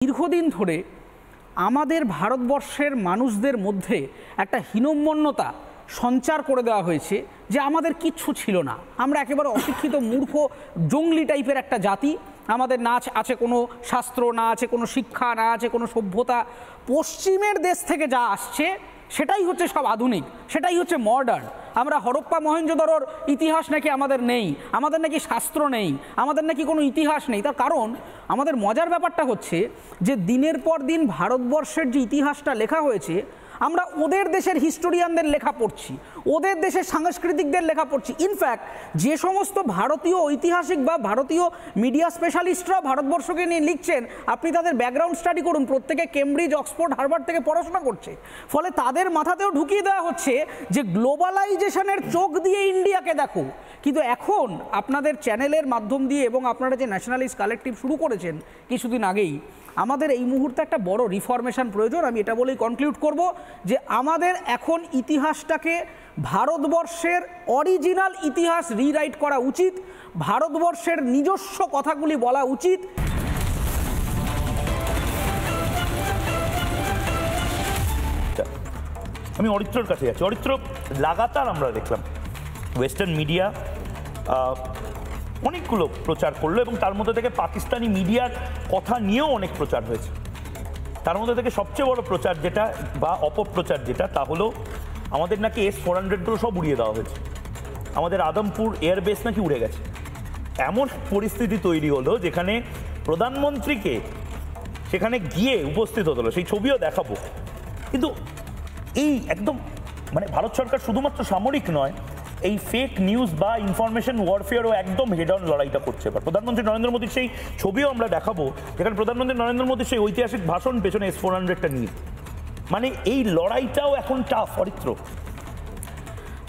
দীর্ঘদিন ধরে আমাদের ভারতবর্ষের মানুষদের মধ্যে একটা হীনম্মন্যতা সঞ্চার করে দেওয়া হয়েছে যে আমাদের কিচ্ছু ছিল না, আমরা একেবারে অশিক্ষিত মূর্খ জঙ্গলি টাইপের একটা জাতি। আমাদের না আছে কোনো শাস্ত্র, না আছে কোনো শিক্ষা, না আছে কোনো সভ্যতা। পশ্চিমের দেশ থেকে যা আসছে সেটাই হচ্ছে সব আধুনিক, সেটাই হচ্ছে মডার্ন। আমরা হরপ্পা মহেঞ্জোদারোর ইতিহাস নাকি আমাদের নেই, আমাদের নাকি শাস্ত্র নেই, আমাদের নাকি কোনো ইতিহাস নেই। তার কারণ আমাদের মজার ব্যাপারটা হচ্ছে যে দিনের পর দিন ভারতবর্ষের যে ইতিহাসটা লেখা হয়েছে আমরা ওদের দেশের হিস্টোরিয়ানদের লেখা পড়ছি, ওদের দেশের সাংস্কৃতিকদের লেখা পড়ছি। ইনফ্যাক্ট যে সমস্ত ভারতীয় ঐতিহাসিক বা ভারতীয় মিডিয়া স্পেশালিস্টরা ভারতবর্ষকে নিয়ে লিখছেন, আপনি তাদের ব্যাকগ্রাউন্ড স্টাডি করুন, প্রত্যেকে কেমব্রিজ, অক্সফোর্ড, হার্ভার্ড থেকে পড়াশোনা করছে। ফলে তাদের মাথাতেও ঢুকিয়ে দেওয়া হচ্ছে যে গ্লোবালাইজেশনের চোখ দিয়ে ইন্ডিয়াকে দেখো। কিন্তু এখন আপনাদের চ্যানেলের মাধ্যম দিয়ে এবং আপনারা যে ন্যাশনালিস্ট কালেকটিভ শুরু করেছেন কিছুদিন আগেই, আমাদের এই মুহূর্তে একটা বড় রিফরমেশন প্রয়োজন। আমি এটা বলেই কনক্লুড করব যে আমাদের এখন ইতিহাসটাকে ভারতবর্ষের অরিজিনাল ইতিহাস রিরাইট করা উচিত, ভারতবর্ষের নিজস্ব কথাগুলি বলা উচিত। আমি অরিত্রর কাছে যাচ্ছি। অরিত্র, লাগাতার আমরা দেখলাম ওয়েস্টার্ন মিডিয়া অনেকগুলো প্রচার করলো এবং তার মধ্যে থেকে পাকিস্তানি মিডিয়ার কথা নিয়েও অনেক প্রচার হয়েছে। তার মধ্যে থেকে সবচেয়ে বড় প্রচার যেটা বা অপপ্রচার যেটা, তা হলো আমাদের নাকি S-400গুলো সব উড়িয়ে দেওয়া হয়েছে, আমাদের আদমপুর এয়ারবেস নাকি উড়ে গেছে। এমন পরিস্থিতি তৈরি হলো যেখানে প্রধানমন্ত্রীকে সেখানে গিয়ে উপস্থিত হতে হলো, সেই ছবিও দেখাবো। কিন্তু এই একদম ভারত সরকার শুধুমাত্র সামরিক নয়, এই ফেক নিউজ বা ইনফরমেশন ওয়ারফেয়ারও একদম হেড অন লড়াইটা করছে। এবার প্রধানমন্ত্রী নরেন্দ্র মোদীর সেই ছবিও আমরা দেখাবো, যেখানে প্রধানমন্ত্রী নরেন্দ্র মোদীর সেই ঐতিহাসিক ভাষণ পেছনে S-400টা নিয়ে। এই লড়াইটাও এখন টাফ। অরিত্র,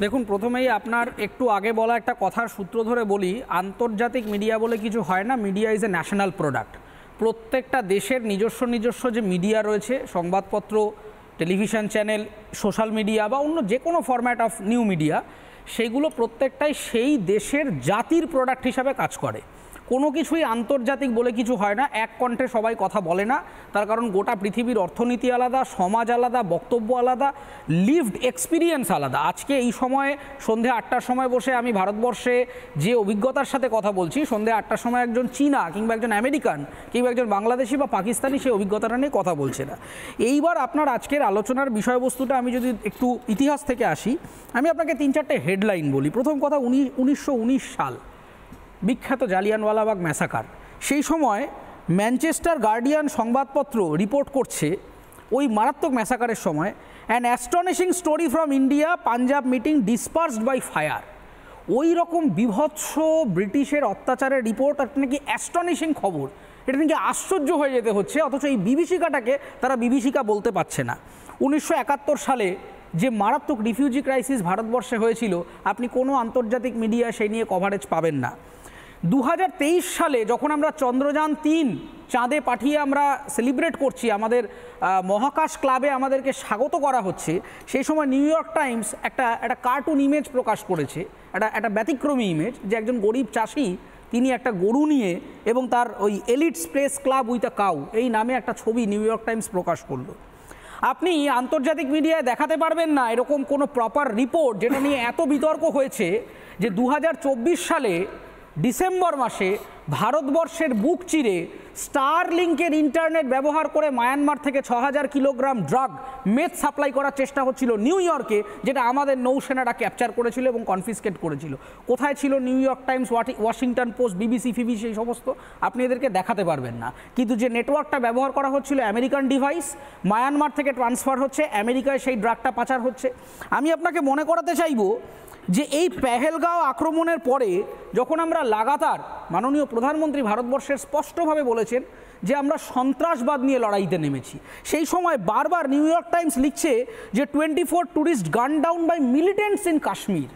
দেখুন, প্রথমেই আপনার একটু আগে বলা একটা কথার সূত্র ধরে বলি, আন্তর্জাতিক মিডিয়া বলে কিছু হয় না। Media is a national product. প্রত্যেকটা দেশের নিজস্ব যে মিডিয়া রয়েছে, সংবাদপত্র, টেলিভিশন চ্যানেল, সোশ্যাল মিডিয়া বা অন্য যে কোনো ফরম্যাট অফ নিউ মিডিয়া, সেইগুলো প্রত্যেকটাই সেই দেশের জাতির প্রোডাক্ট হিসাবে কাজ করে। কোনো কিছুই আন্তর্জাতিক বলে কিছু হয় না, এক কণ্ঠে সবাই কথা বলে না। তার কারণ গোটা পৃথিবীর অর্থনীতি আলাদা, সমাজ আলাদা, বক্তব্য আলাদা, লিভড এক্সপিরিয়েন্স আলাদা। আজকে এই সময়ে সন্ধে 8টার সময় বসে আমি ভারতবর্ষে যে অভিজ্ঞতার সাথে কথা বলছি, সন্ধে 8টার সময় একজন চীনা কিংবা একজন আমেরিকান কিংবা একজন বাংলাদেশি বা পাকিস্তানি সেই অভিজ্ঞতাটা নিয়ে কথা বলছে না। এইবার আপনার আজকের আলোচনার বিষয়বস্তুটা আমি যদি একটু ইতিহাস থেকে আসি, আমি আপনাকে 3-4টে হেডলাইন বলি। প্রথম কথা, 1919 সাল, বিখ্যাত জালিয়ানওয়ালাবাগ ম্যাসাকার। সেই সময় ম্যানচেস্টার গার্ডিয়ান সংবাদপত্র রিপোর্ট করছে ওই মারাত্মক ম্যাসাকারের সময়, an astonishing story from India, Punjab meeting dispersed by fire. ওই রকম বিভৎস ব্রিটিশের অত্যাচারের রিপোর্ট, একটা নাকি অ্যাস্টনিশিং খবর, এটা নাকি আশ্চর্য হয়ে যেতে হচ্ছে। অথচ এই বিভীষিকাটাকে তারা বিভীষিকা বলতে পারছে না। 1971 সালে যে মারাত্মক রিফিউজি ক্রাইসিস ভারতবর্ষে হয়েছিল, আপনি কোনো আন্তর্জাতিক মিডিয়া সেই নিয়ে কভারেজ পাবেন না। 2023 সালে যখন আমরা চন্দ্রযান-3 চাঁদে পাঠিয়ে আমরা সেলিব্রেট করছি, আমাদের মহাকাশ ক্লাবে আমাদেরকে স্বাগত করা হচ্ছে, সেই সময় নিউ ইয়র্ক টাইমস একটা কার্টুন ইমেজ প্রকাশ করেছে, একটা ব্যতিক্রমী ইমেজ, যে একজন গরিব চাষি, তিনি একটা গরু নিয়ে এবং তার ওই elites press club with a cow এই নামে একটা ছবি নিউ ইয়র্ক টাইমস প্রকাশ করলো। আপনি আন্তর্জাতিক মিডিয়ায় দেখাতে পারবেন না এরকম কোনো প্রপার রিপোর্ট যেটা নিয়ে এত বিতর্ক হয়েছে যে 2024 সালে ডিসেম্বর মাসে ভারতবর্ষের বুক চিরে স্টারলিংকের ইন্টারনেট ব্যবহার করে মায়ানমার থেকে 6000 কিলোগ্রাম ড্রাগ মেথ সাপ্লাই করার চেষ্টা হচ্ছিল নিউ ইয়র্কে, যেটা আমাদের নৌসেনারা ক্যাপচার করেছিল এবং কনফিসকেট করেছিল। কোথায় ছিল New York Times, Washington Post, BBC, FBC, এই সমস্ত? আপনি এদেরকে দেখাতে পারবেন না। কিন্তু যে নেটওয়ার্কটা ব্যবহার করা হচ্ছিল আমেরিকান ডিভাইস, মায়ানমার থেকে ট্রান্সফার হচ্ছে, আমেরিকায় সেই ড্রাগটা পাচার হচ্ছে। আমি আপনাকে মনে করাতে চাইব যে এই পেহেলগাঁও আক্রমণের পরে যখন আমরা লাগাতার, মাননীয় প্রধানমন্ত্রী ভারতবর্ষের স্পষ্টভাবে বলেছেন যে আমরা সন্ত্রাসবাদ নিয়ে লড়াইতে নেমেছি, সেই সময় বারবার নিউ ইয়র্ক টাইমস লিখছে যে 24 tourist gun down by militants in Kashmir.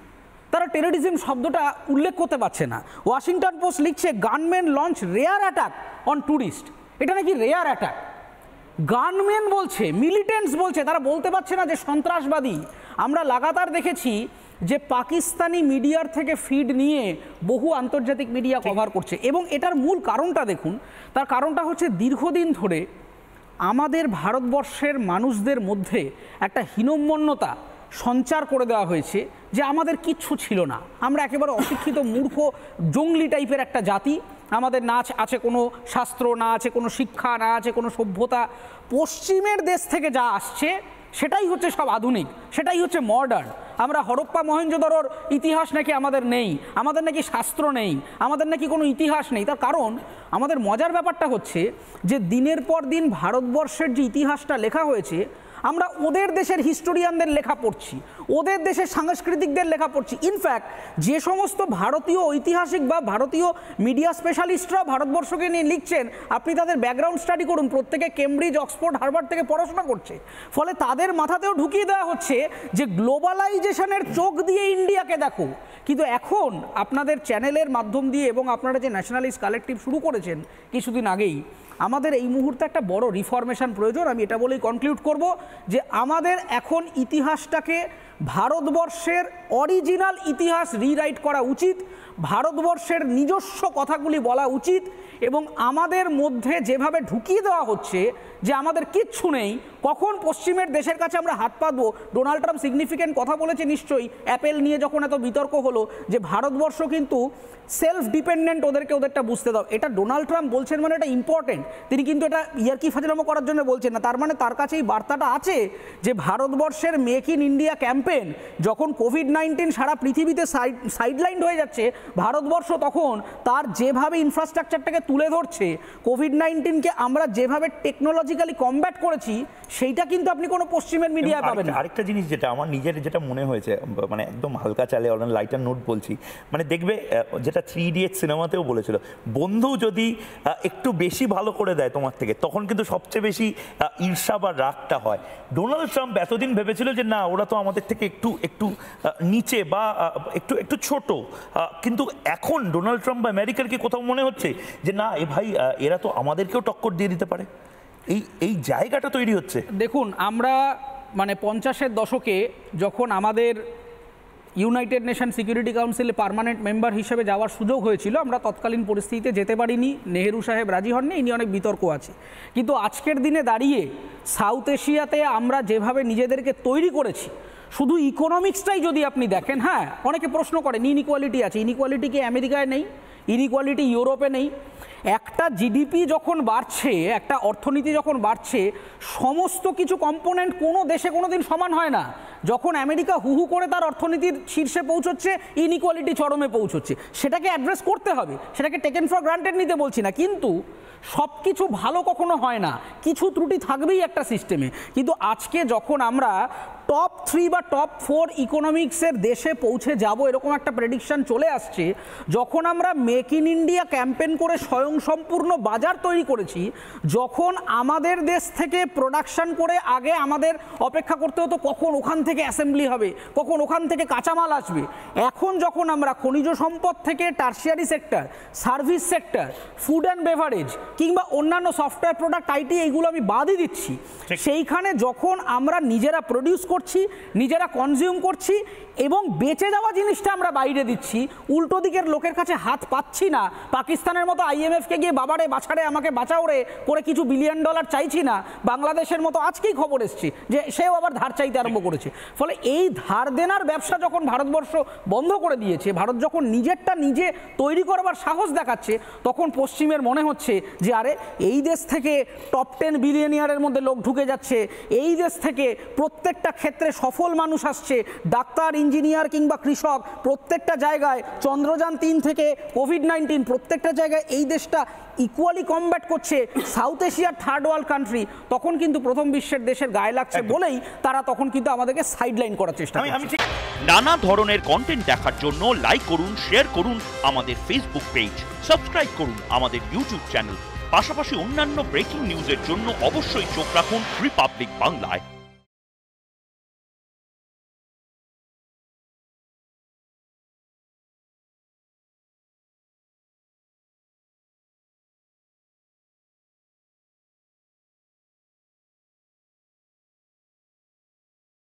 তারা টেররিজম শব্দটা উল্লেখ করতে পারছে না। ওয়াশিংটন পোস্ট লিখছে gunman launch rare attack on tourist. এটা নাকি রেয়ার অ্যাটাক। গানম্যান বলছে, মিলিটেন্টস বলছে, তারা বলতে পারছে না যে সন্ত্রাসবাদী। আমরা লাগাতার দেখেছি যে পাকিস্তানি মিডিয়ার থেকে ফিড নিয়ে বহু আন্তর্জাতিক মিডিয়া কভার করছে এবং এটার মূল কারণটা দেখুন। তার কারণটা হচ্ছে দীর্ঘদিন ধরে আমাদের ভারতবর্ষের মানুষদের মধ্যে একটা হীনম্মন্যতা সঞ্চার করে দেওয়া হয়েছে যে আমাদের কিচ্ছু ছিল না, আমরা একেবারে অশিক্ষিত মূর্খ জঙ্গলি টাইপের একটা জাতি, আমাদের না আছে কোনো শাস্ত্র, না আছে কোনো শিক্ষা, না আছে কোনো সভ্যতা। পশ্চিমের দেশ থেকে যা আসছে সেটাই হচ্ছে সব আধুনিক, সেটাই হচ্ছে মডার্ন। আমরা হরপ্পা মহেঞ্জোদারোর ইতিহাস নাকি আমাদের নেই, আমাদের নাকি শাস্ত্র নেই, আমাদের নাকি কোনো ইতিহাস নেই। তার কারণ আমাদের মজার ব্যাপারটা হচ্ছে যে দিনের পর দিন ভারতবর্ষের যে ইতিহাসটা লেখা হয়েছে আমরা ওদের দেশের হিস্টোরিয়ানদের লেখা পড়ছি, ওদের দেশের সাংস্কৃতিকদের লেখা পড়ছি। ইনফ্যাক্ট যে সমস্ত ভারতীয় ঐতিহাসিক বা ভারতীয় মিডিয়া স্পেশালিস্টরা ভারতবর্ষকে নিয়ে লিখছেন, আপনি তাদের ব্যাকগ্রাউন্ড স্টাডি করুন, প্রত্যেকে কেমব্রিজ, অক্সফোর্ড, হার্ভার্ড থেকে পড়াশোনা করছে। ফলে তাদের মাথাতেও ঢুকিয়ে দেওয়া হচ্ছে যে গ্লোবালাইজেশনের চোখ দিয়ে ইন্ডিয়াকে দেখো। কিন্তু এখন আপনাদের চ্যানেলের মাধ্যম দিয়ে এবং আপনারা যে ন্যাশনালিস্ট কালেকটিভ শুরু করেছেন কিছুদিন আগেই, আমাদের এই মুহূর্তে একটা বড় রিফরমেশন প্রয়োজন। আমি এটা বলেই কনক্লুড করব যে আমাদের এখন ইতিহাসটাকে ভারতবর্ষের অরিজিনাল ইতিহাস রিরাইট করা উচিত, ভারতবর্ষের নিজস্ব কথাগুলি বলা উচিত, এবং আমাদের মধ্যে যেভাবে ঢুকিয়ে দেওয়া হচ্ছে যে আমাদের কিচ্ছু নেই, কখন পশ্চিমের দেশের কাছে আমরা হাত পাতবো। ডোনাল্ড ট্রাম্প সিগনিফিকেন্ট কথা বলেছে নিশ্চয়ই, অ্যাপেল নিয়ে যখন এত বিতর্ক হলো যে ভারতবর্ষ কিন্তু সেলফ ডিপেন্ডেন্ট, ওদেরটা বুঝতে দাও। এটা ডোনাল্ড ট্রাম্প বলছেন মানে এটা ইম্পর্টেন্ট, তিনি কিন্তু এটা ইয়ার্কি ফাজলামো করার জন্য বলছেন না। তার মানে তার কাছে এই বার্তাটা আছে যে ভারতবর্ষের মেক ইন ইন্ডিয়া ক্যাম্পেইন যখন কোভিড-19 সারা পৃথিবীতে সাইডলাইন হয়ে যাচ্ছে, ভারতবর্ষ তখন তার যেভাবে ইনফ্রাস্ট্রাকচারটাকে তুলে ধরছে, কোভিড-19কে আমরা যেভাবে টেকনোলজিক্যালি কমব্যাট করেছি, সেইটা কিন্তু আপনি কোনো পশ্চিমের মিডিয়ায় পাবেন না। আরেকটা জিনিস যেটা আমার নিজের যেটা মনে হয়েছে, মানে একদম হালকা চালে অনেক লাইটার নোট বলছি, মানে দেখবে যেটা 3 ইডিয়টস সিনেমাতেও বলেছিল, বন্ধু যদি একটু বেশি ভালো করে দেয় তোমার থেকে, তখন কিন্তু সবচেয়ে বেশি ঈর্ষা বা রাগটা হয়। ডোনাল্ড ট্রাম্প এতদিন ভেবেছিল যে না, ওরা তো আমাদের থেকে একটু নিচে বা একটু ছোট, কিন্তু এখন ডোনাল্ড ট্রাম্প বা আমেরিকার কি কোথাও মনে হচ্ছে যে না এ ভাই এরা তো আমাদেরকেও টক্কর দিয়ে দিতে পারে, এই জায়গাটা তৈরি হচ্ছে। দেখুন, আমরা মানে 50-এর দশকে যখন আমাদের ইউনাইটেড নেশন সিকিউরিটি কাউন্সিলে পার্মানেন্ট মেম্বার হিসেবে যাওয়ার সুযোগ হয়েছিল, আমরা তৎকালীন পরিস্থিতিতে যেতে পারিনি, নেহেরু সাহেব রাজি হননি, এই নিয়ে অনেক বিতর্ক আছে। কিন্তু আজকের দিনে দাঁড়িয়ে সাউথ এশিয়াতে আমরা যেভাবে নিজেদেরকে তৈরি করেছি, শুধু ইকোনমিক্সটাই যদি আপনি দেখেন, হ্যাঁ অনেকে প্রশ্ন করেন ইনইকুয়ালিটি আছে, ইনইকুয়ালিটি কি আমেরিকায় নেই, ইনইকুয়ালিটি ইউরোপে নেই? একটা জিডিপি যখন বাড়ছে, একটা অর্থনীতি যখন বাড়ছে, সমস্ত কিছু কম্পোনেন্ট কোনো দেশে কোনো দিন সমান হয় না। যখন আমেরিকা হু হু করে তার অর্থনীতির শীর্ষে পৌঁছচ্ছে, ইনইকুয়ালিটি চরমে পৌঁছচ্ছে, সেটাকে অ্যাড্রেস করতে হবে, সেটাকে টেকেন ফর গ্রান্টেড নিতে বলছি না। কিন্তু সব কিছু ভালো কখনো হয় না, কিছু ত্রুটি থাকবেই একটা সিস্টেমে। কিন্তু আজকে যখন আমরা টপ 3 বা টপ 4 ইকোনমিক্সের দেশে পৌঁছে যাব এরকম একটা প্রেডিকশন চলে আসছে, যখন আমরা মেক ইন ইন্ডিয়া ক্যাম্পেইন করে স্বয়ংসম্পূর্ণ বাজার তৈরি করেছি, যখন আমাদের দেশ থেকে প্রোডাকশন করে আগে আমাদের অপেক্ষা করতে হতো কখন ওখান থেকে অ্যাসেম্বলি হবে, কখন ওখান থেকে কাঁচামাল আসবে, এখন যখন আমরা খনিজ সম্পদ থেকে tertiary sector, service sector, food and beverage কিংবা অন্যান্য সফটওয়্যার প্রোডাক্ট, আইটি, এইগুলো আমি বাদই দিচ্ছি, সেইখানে যখন আমরা নিজেরা প্রডিউস করছি, নিজেরা কনজিউম করছি এবং বেঁচে যাওয়া জিনিসটা আমরা বাইরে দিচ্ছি, উল্টো দিকের লোকের কাছে হাত পাচ্ছি না, পাকিস্তানের মতো আইএমএফকে গিয়ে বাবারে বাছারে আমাকে বাঁচাও রে করে কিছু $বিলিয়ন চাইছি না, বাংলাদেশের মতো আজকেই খবর এসছে যে সেও আবার ধার চাইতে আরম্ভ করেছে। ফলে এই ধার দেনার ব্যবসা যখন ভারতবর্ষ বন্ধ করে দিয়েছে, ভারত যখন নিজেরটা নিজে তৈরি করবার সাহস দেখাচ্ছে, তখন পশ্চিমের মনে হচ্ছে যে আরে এই দেশ থেকে টপ 10 বিলিয়নিয়ারের মধ্যে লোক ঢুকে যাচ্ছে, এই দেশ থেকে প্রত্যেকটা ক্ষেত্রে সফল মানুষ আসছে, ডাক্তার, ইঞ্জিনিয়ার কিংবা কৃষক, প্রত্যেকটা জায়গায় চন্দ্রযান 3 থেকে কোভিড-19, প্রত্যেকটা জায়গায় এই দেশটা ইকুয়ালি কমব্যাট করছে সাউথ এশিয়ার থার্ড ওয়ার্ল্ড কান্ট্রি, তখন কিন্তু প্রথম বিশ্বের দেশের গায়ে লাগছে বলেই তারা তখন কিন্তু আমাদেরকে সাইডলাইন করার চেষ্টা করছে। নানা ধরনের কন্টেন্ট দেখার জন্য লাইক করুন, শেয়ার করুন আমাদের ফেসবুক পেজ, সাবস্ক্রাইব করুন আমাদের ইউটিউব চ্যানেল, পাশাপাশি অন্যান্য ব্রেকিং নিউজের জন্য অবশ্যই চোখ রাখুন রিপাবলিক বাংলায়।